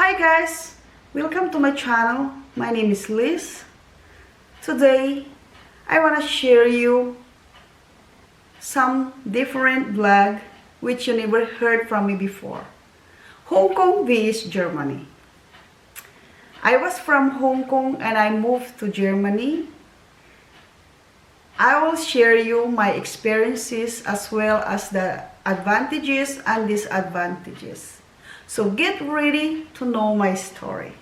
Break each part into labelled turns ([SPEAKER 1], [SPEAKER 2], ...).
[SPEAKER 1] Hi guys, welcome to my channel. My name is Liz. Today I want to share you some different vlog which you never heard from me before. Hongkong vs Germany. I was from Hong Kong and I moved to Germany. I will share you my experiences as well as the advantages and disadvantages. So get ready to know my story.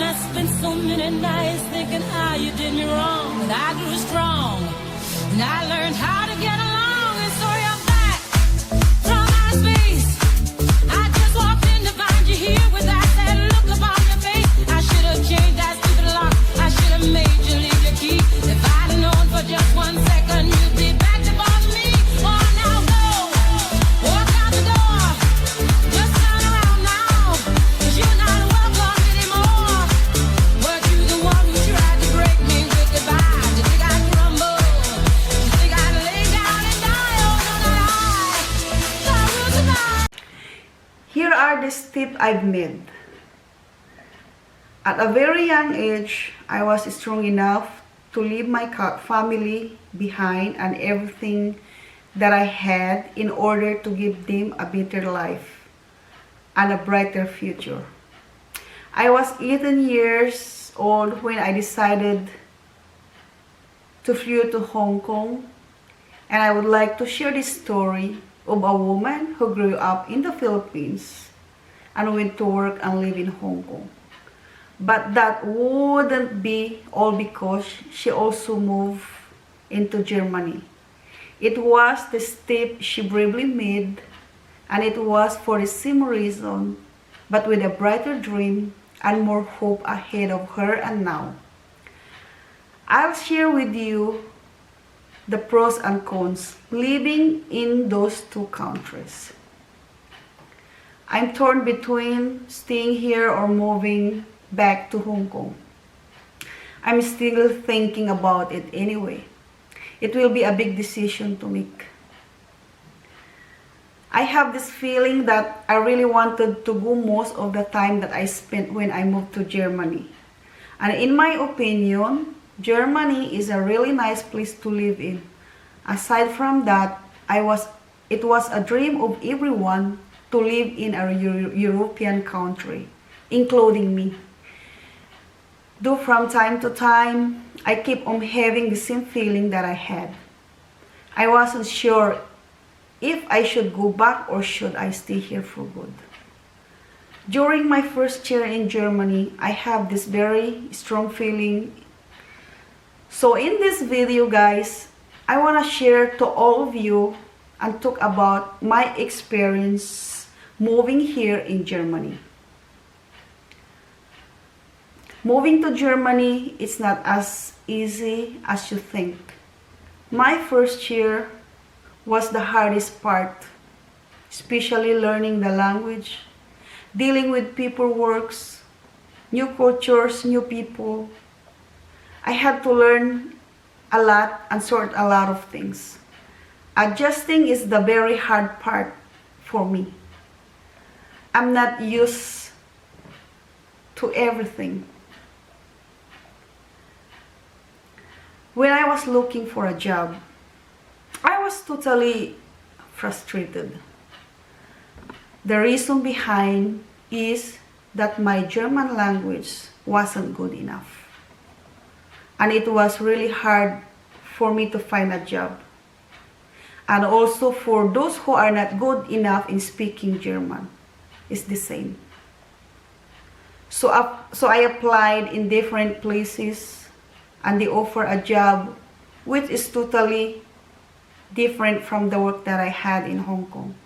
[SPEAKER 2] I spent so many nights thinking how you did me wrong, and I grew strong, and I learned how to get along, and so you're back from outer space. I just walked in to find you here with that sad look upon your face. I should have changed that stupid lock. I should have made you leave your key. If I'd have known for just 1 second you'd be back to bother me. Oh, now go, walk out the door, just turn around now, 'cause you're not welcome anymore. Were you the one who tried to break me with goodbye? Did you think I'd crumble? Did you think I'd lay down and die? Oh, no, not I will survive.
[SPEAKER 1] Here are the steps I've made. At a very young age, I was strong enough to leave my family behind and everything that I had in order to give them a better life and a brighter future. I was 18 years old when I decided to flee to Hong Kong, and I would like to share this story of a woman who grew up in the Philippines and went to work and live in Hong Kong. But that wouldn't be all because she also moved into Germany. It was the step she bravely made, and it was for the same reason, but with a brighter dream and more hope ahead of her. And now I'll share with you the pros and cons living in those two countries. I'm torn between staying here or moving back to Hong Kong. I'm still thinking about it anyway. It will be a big decision to make. I have this feeling that I really wanted to go most of the time that I spent when I moved to Germany. And in my opinion, Germany is a really nice place to live in. Aside from that, it was a dream of everyone to live in a European country, including me. Though from time to time, I keep on having the same feeling that I had. I wasn't sure if I should go back or should I stay here for good. During my first year in Germany, I have this very strong feeling. So in this video, guys, I want to share to all of you and talk about my experience moving here in Germany. Moving to Germany is not as easy as you think. My first year was the hardest part, especially learning the language, dealing with paperwork, new cultures, new people. I had to learn a lot and sort a lot of things. Adjusting is the very hard part for me. I'm not used to everything. When I was looking for a job, I was totally frustrated. The reason behind is that my German language wasn't good enough. And it was really hard for me to find a job. And also for those who are not good enough in speaking German, it's the same. So I applied in different places, and they offer a job which is totally different from the work that I had in Hong Kong.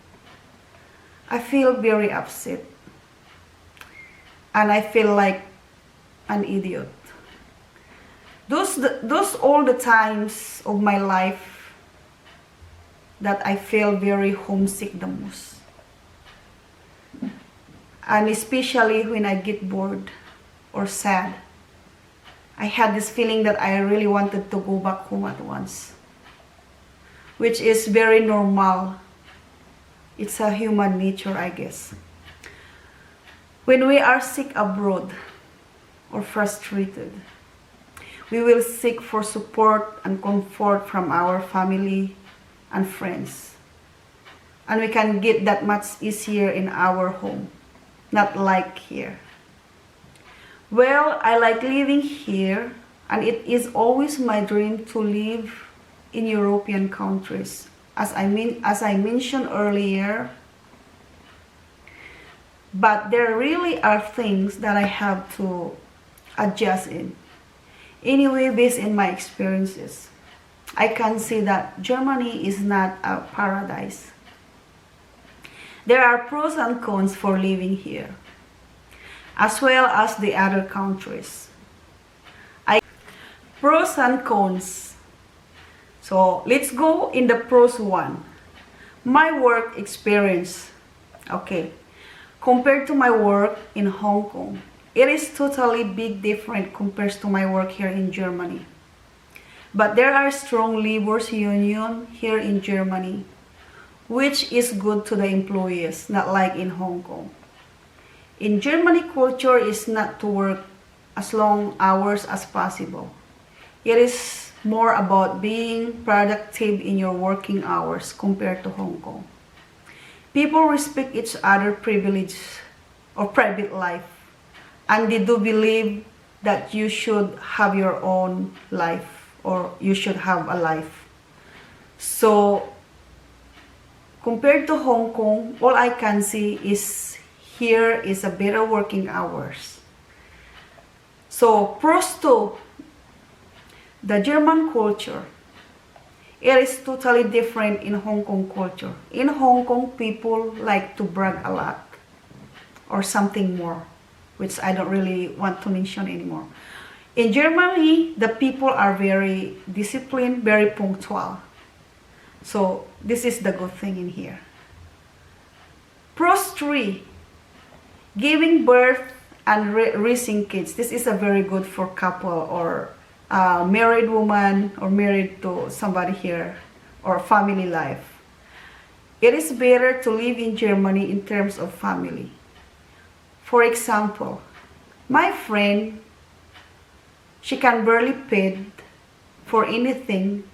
[SPEAKER 1] I feel very upset, and I feel like an idiot. Those all the times of my life that I feel very homesick the most. And especially when I get bored or sad, I had this feeling that I really wanted to go back home at once, which is very normal. It's a human nature, I guess. When we are sick abroad or frustrated, we will seek for support and comfort from our family and friends. And we can get that much easier in our home, not like here. Well, I like living here, and it is always my dream to live in European countries. As I mentioned earlier, but there really are things that I have to adjust in. Anyway, based on my experiences, I can see that Germany is not a paradise. There are pros and cons for living here, as well as the other countries. Pros and cons. So let's go in the pros one. My work experience. Okay. Compared to my work in Hong Kong, it is totally big different compared to my work here in Germany. But there are strong labor union here in Germany, which is good to the employees, not like in Hong Kong. In Germany, culture is not to work as long hours as possible. It is more about being productive in your working hours compared to Hong Kong. People respect each other's privilege or private life, and they do believe that you should have your own life, or you should have a life. So compared to Hong Kong, all I can see is here is a better working hours. So pros to the German culture. It is totally different in Hong Kong culture. In Hong Kong, people like to brag a lot or something more, which I don't really want to mention anymore. In Germany, the people are very disciplined, very punctual. So this is the good thing in here. Pros 3, giving birth and raising kids. This is a very good for couple or married woman or married to somebody here or family life. It is better to live in Germany in terms of family. For example, my friend, she can barely pay for anything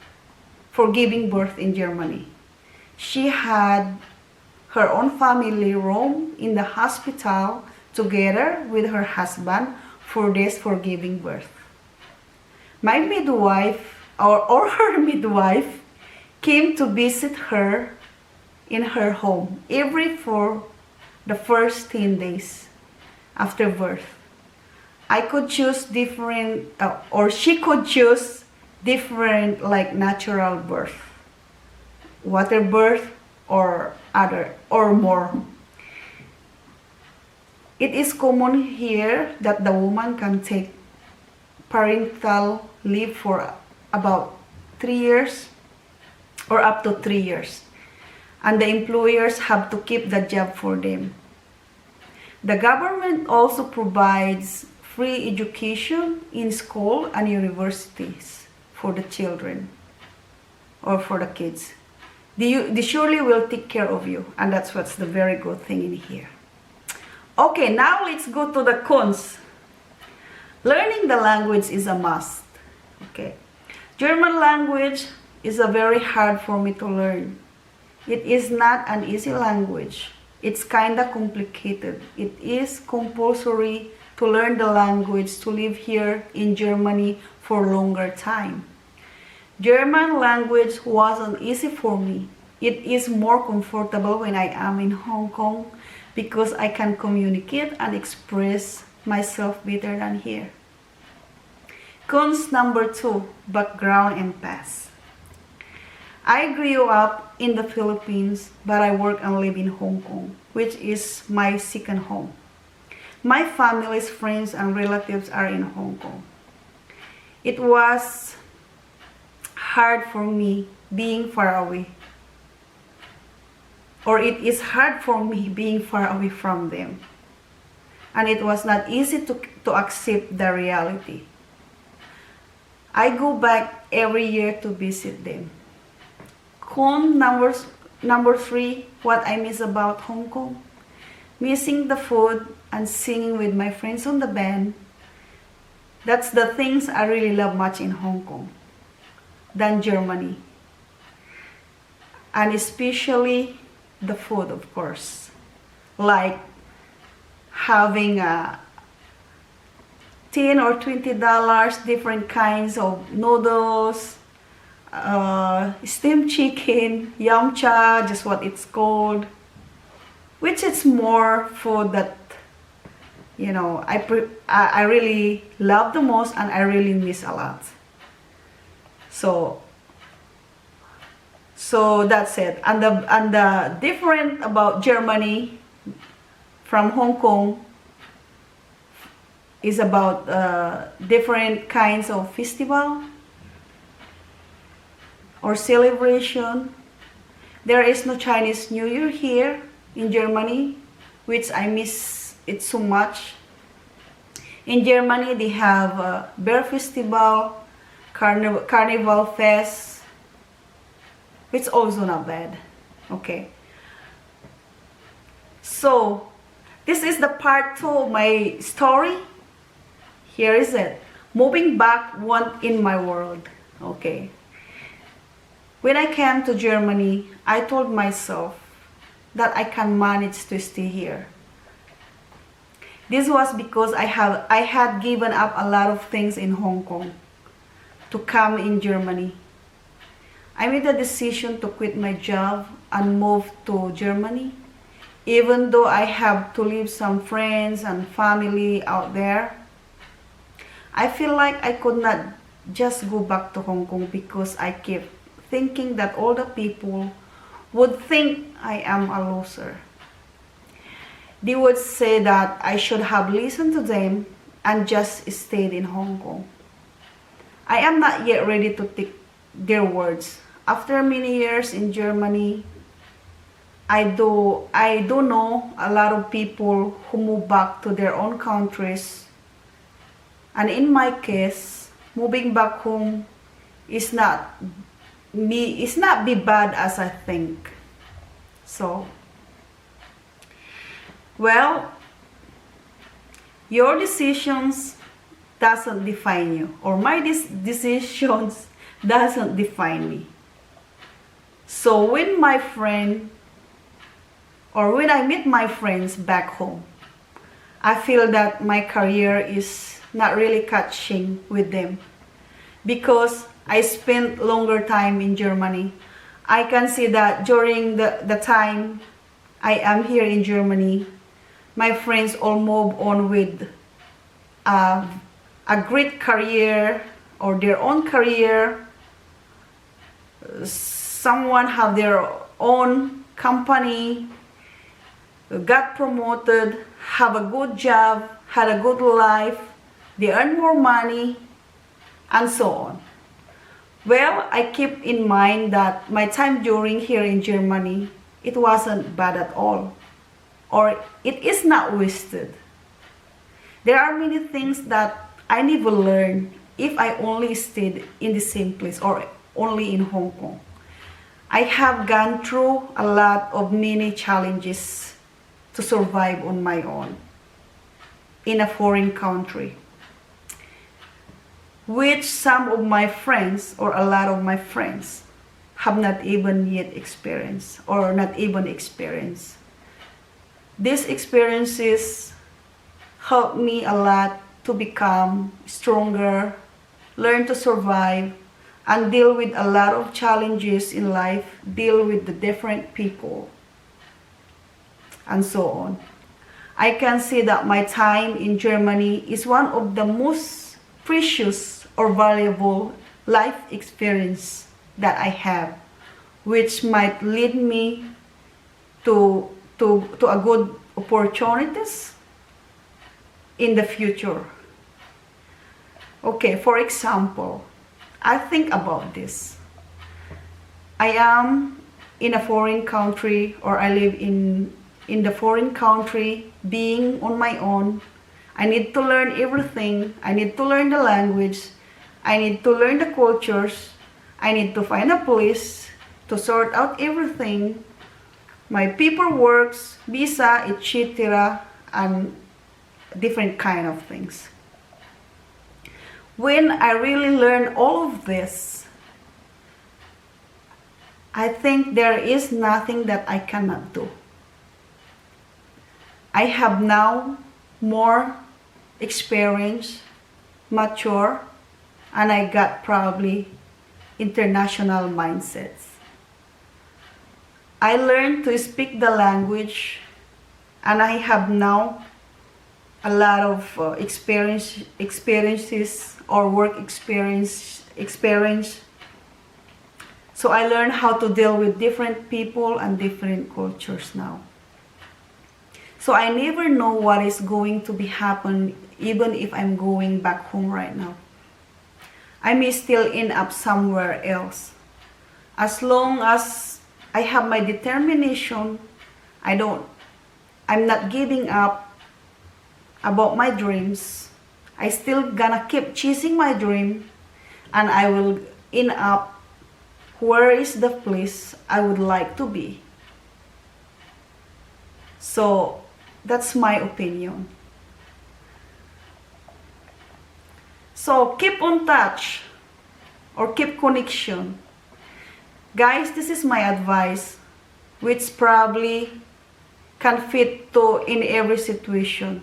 [SPEAKER 1] for giving birth in Germany. She had her own family room in the hospital together with her husband for days for giving birth. My midwife or her midwife came to visit her in her home for the first 10 days after birth. I could choose different, or she could choose different, like natural birth, water birth, or other, or more. It is common here that the woman can take parental leave for about 3 years or up to 3 years, and the employers have to keep the job for them. The government also provides free education in school and universities for the children or for the kids. They surely will take care of you, and that's what's the very good thing in here. Okay, now let's go to the cons. Learning the language is a must. Okay, German language is a very hard for me to learn. It is not an easy language. It's kind of complicated. It is compulsory to learn the language to live here in Germany for longer time. German language wasn't easy for me. It is more comfortable when I am in Hong Kong because I can communicate and express myself better than here. Cons number 2, background and past. I grew up in the Philippines, but I work and live in Hong Kong, which is my second home. My family's friends and relatives are in Hong Kong. It was hard for me being far away. Or it is hard for me being far away from them. And it was not easy to accept the reality. I go back every year to visit them. Number three, what I miss about Hong Kong. Missing the food and singing with my friends on the band. That's the things I really love much in Hong Kong than Germany. And especially the food, of course. Like having a $10 or $20 different kinds of noodles, steamed chicken, yum cha, just what it's called, which is more food that I really love the most and I really miss a lot. So that's it. And the different about Germany from Hong Kong is about different kinds of festival or celebration. There is no Chinese New Year here in Germany, which I miss it so much. In Germany, they have Bear Festival, Carnival Fest, which is also not bad. Okay. So, this is the part 2 of my story. Here is it. Moving back one in my world. Okay. When I came to Germany, I told myself that I can manage to stay here. This was because I had given up a lot of things in Hong Kong to come in Germany. I made a decision to quit my job and move to Germany, even though I have to leave some friends and family out there. I feel like I could not just go back to Hong Kong because I keep thinking that all the people would think I am a loser. They would say that I should have listened to them and just stayed in Hong Kong. I am not yet ready to take their words. After many years in Germany, I do know a lot of people who move back to their own countries. And in my case, moving back home is not be bad as I think. So, well, your decisions doesn't define you, or my decisions doesn't define me. So when I meet my friends back home, I feel that my career is not really catching with them because I spent longer time in Germany. I can see that during the time I am here in Germany, my friends all move on with a great career or their own career. Someone have their own company, got promoted, have a good job, had a good life, they earn more money, and so on. Well, I keep in mind that my time during here in Germany, it wasn't bad at all, or it is not wasted. There are many things that I never learned if I only stayed in the same place or only in Hong Kong. I have gone through a lot of many challenges to survive on my own in a foreign country, which some of my friends or a lot of my friends have not even yet experienced or not even experienced. These experiences helped me a lot to become stronger, learn to survive, and deal with a lot of challenges in life, deal with the different people, and so on. I can say that my time in Germany is one of the most precious or valuable life experience that I have, which might lead me to a good opportunities in the future. Okay, for example, I think about this. I am in a foreign country, or I live in the foreign country, being on my own. I need to learn everything. I need to learn the language. I need to learn the cultures. I need to find a place to sort out everything, my paperwork, visa, etc., and different kind of things. When I really learn all of this, I think there is nothing that I cannot do. I have now more experience, mature, and I got probably international mindsets. I learned to speak the language, and I have now a lot of experiences or work experience. So I learned how to deal with different people and different cultures now. So I never know what is going to be happen, even if I'm going back home right now. I may still end up somewhere else. As long as I have my determination, I'm not giving up about my dreams. I still gonna keep chasing my dream, and I will end up where is the place I would like to be. So that's my opinion. So keep on touch or keep connection. Guys, this is my advice, which probably can fit to in every situation.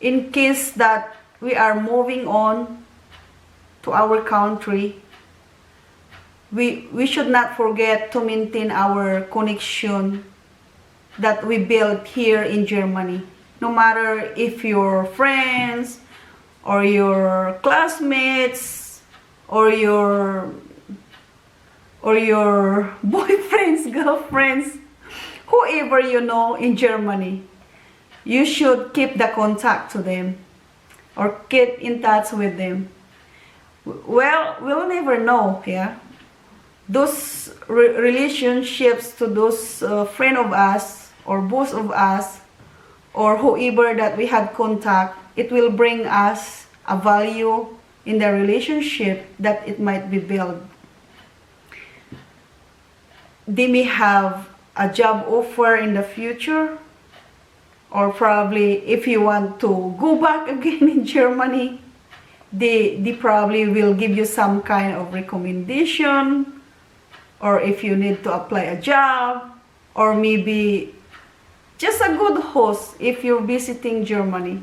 [SPEAKER 1] In case that we are moving on to our country, we should not forget to maintain our connection that we built here in Germany. No matter if your friends or your classmates or your boyfriends, girlfriends, whoever you know in Germany, you should keep the contact to them or keep in touch with them. Well, we'll never know, yeah. Those relationships to those friend of us or both of us or whoever that we had contact, it will bring us a value in the relationship that it might be built. They may have a job offer in the future, or probably if you want to go back again in Germany, they probably will give you some kind of recommendation, or if you need to apply a job, or maybe just a good host if you're visiting Germany.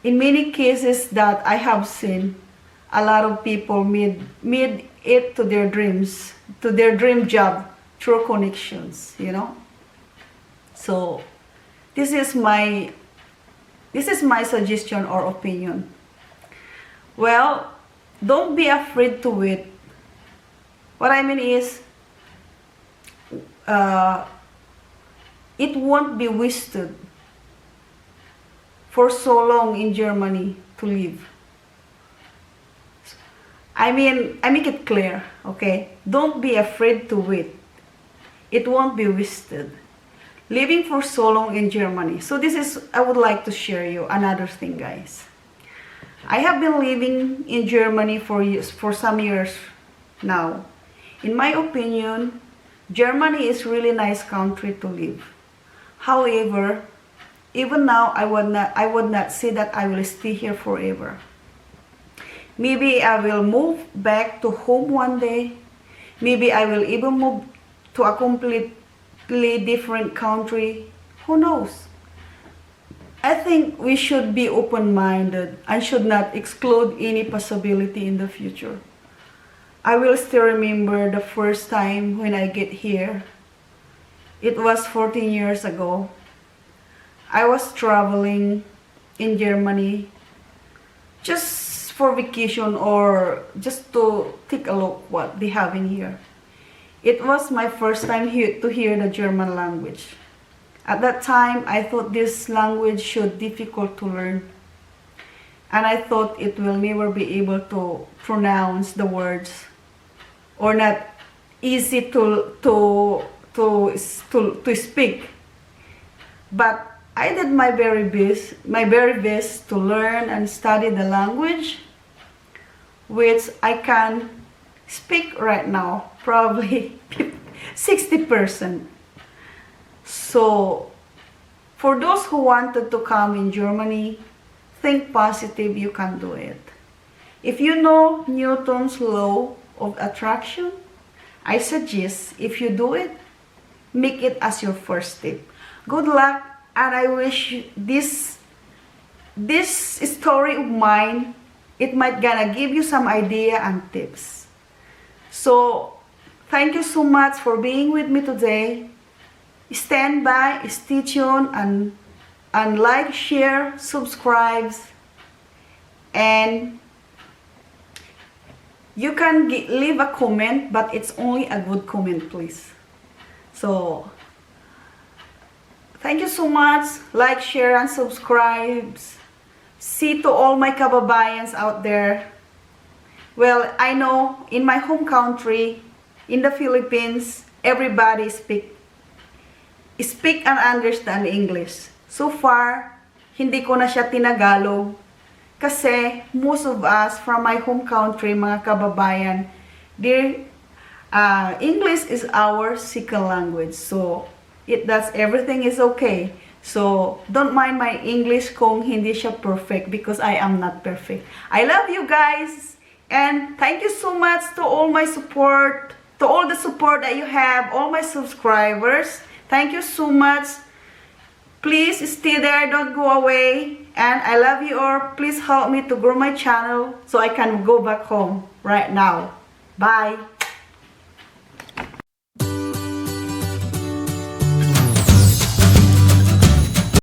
[SPEAKER 1] In many cases that I have seen, a lot of people made it to their dreams, to their dream job through connections, you know. So this is my suggestion or opinion. Well, don't be afraid to wait. What I mean is, it won't be wasted for so long in Germany to live. I mean, I make it clear, okay? Don't be afraid to wait. It won't be wasted. Living for so long in Germany. So this is, I would like to share you another thing, guys. I have been living in Germany for some years now. In my opinion, Germany is really nice country to live. However, even now, I would not say that I will stay here forever. Maybe I will move back to home one day. Maybe I will even move to a completely different country. Who knows? I think we should be open-minded and should not exclude any possibility in the future. I will still remember the first time when I get here. It was 14 years ago. I was traveling in Germany just for vacation or just to take a look what they have in here. It was my first time to hear the German language. At that time, I thought this language should be difficult to learn. And I thought it will never be able to pronounce the words or not easy to speak. But I did my very best to learn and study the language, which I can speak right now, probably 60%. So, for those who wanted to come in Germany, think positive, you can do it. If you know Newton's law of attraction, I suggest if you do it, make it as your first step. Good luck, and I wish this story of mine, it might gonna give you some idea and tips. So, thank you so much for being with me today. Stand by, stay tuned, and like, share, subscribe, and you can leave a comment, but it's only a good comment, please. So, thank you so much. Like, share, and subscribe. See to all my kababayans out there. Well, I know in my home country, in the Philippines, everybody speak and understand English. So far, hindi ko na siya tinagalog. Kasi most of us from my home country, mga kababayan, English is our second language. So, everything is okay. So, don't mind my English kung hindi siya perfect because I am not perfect. I love you guys, and thank you so much to all my support, to all the support that you have, all my subscribers. Thank you so much. Please stay there, don't go away, and I love you all. Please help me to grow my channel so I can go back home right now. Bye.